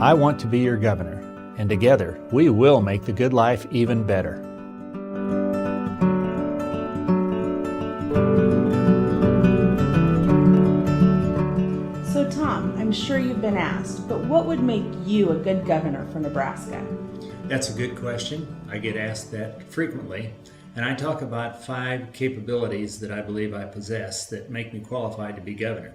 I want to be your governor, and together we will make the good life even better. So Tom, I'm sure you've been asked, but what would make you a good governor for Nebraska? That's a good question. I get asked that frequently, and I talk about 5 capabilities that I believe I possess that make me qualified to be governor.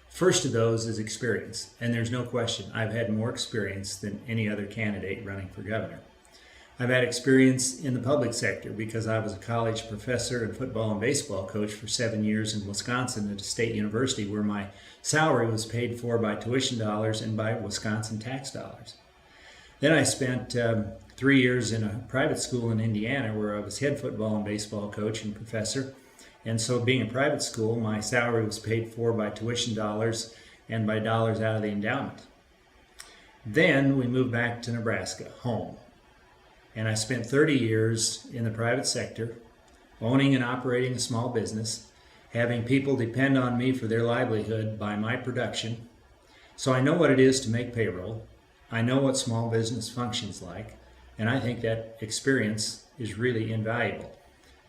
First of those is experience, and there's no question I've had more experience than any other candidate running for governor. I've had experience in the public sector because I was a college professor and football and baseball coach for 7 years in Wisconsin at a state university where my salary was paid for by tuition dollars and by Wisconsin tax dollars. Then I spent 3 years in a private school in Indiana where I was head football and baseball coach and professor. And so being a private school, my salary was paid for by tuition dollars and by dollars out of the endowment. Then we moved back to Nebraska, home. And I spent 30 years in the private sector, owning and operating a small business, having people depend on me for their livelihood by my production. So I know what it is to make payroll. I know what small business functions like, and I think that experience is really invaluable.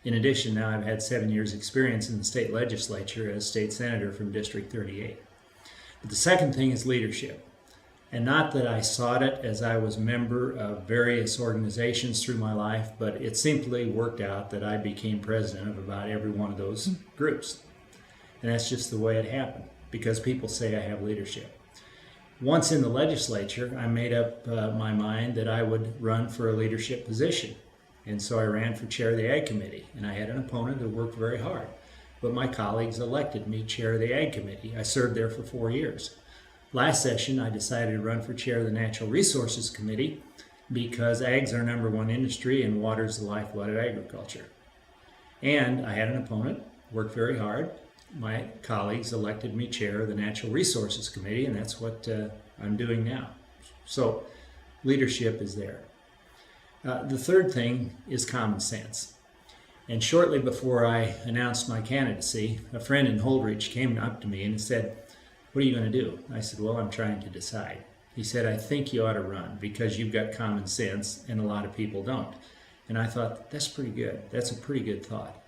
In addition, now I've had 7 years experience in the state legislature as state senator from District 38. But the second thing is leadership. And not that I sought it as I was a member of various organizations through my life, but it simply worked out that I became president of about every one of those groups. And that's just the way it happened, because people say I have leadership. Once in the legislature, I made up my mind that I would run for a leadership position. And so I ran for chair of the Ag Committee, and I had an opponent who worked very hard. But my colleagues elected me chair of the Ag Committee. I served there for 4 years. Last session, I decided to run for chair of the Natural Resources Committee because ag's our number one industry and water's the lifeblood of agriculture. And I had an opponent, worked very hard. My colleagues elected me chair of the Natural Resources Committee, and that's what I'm doing now. So leadership is there. The third thing is common sense. And shortly before I announced my candidacy, a friend in Holdridge came up to me and said, "What are you going to do?" I said, "Well, I'm trying to decide." He said, "I think you ought to run because you've got common sense and a lot of people don't." And I thought, that's pretty good. That's a pretty good thought.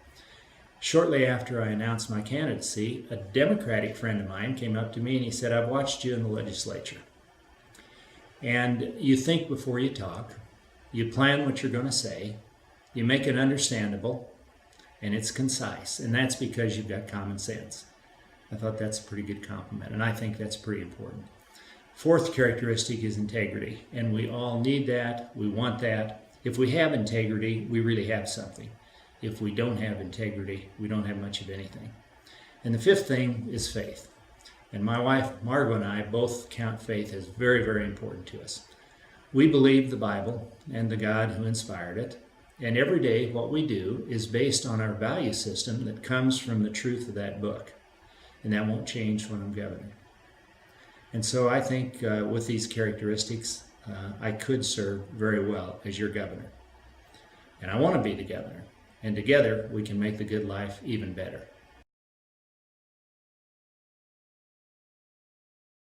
Shortly after I announced my candidacy, a Democratic friend of mine came up to me and he said, "I've watched you in the legislature. And you think before you talk. You plan what you're going to say, you make it understandable, and it's concise, and that's because you've got common sense." I thought that's a pretty good compliment, and I think that's pretty important. Fourth characteristic is integrity, and we all need that, we want that. If we have integrity, we really have something. If we don't have integrity, we don't have much of anything. And the fifth thing is faith. And my wife, Margot, and I both count faith as very, very important to us. We believe the Bible and the God who inspired it, and every day what we do is based on our value system that comes from the truth of that book, and that won't change when I'm governor. And so I think with these characteristics, I could serve very well as your governor. And I want to be the governor, and together we can make the good life even better.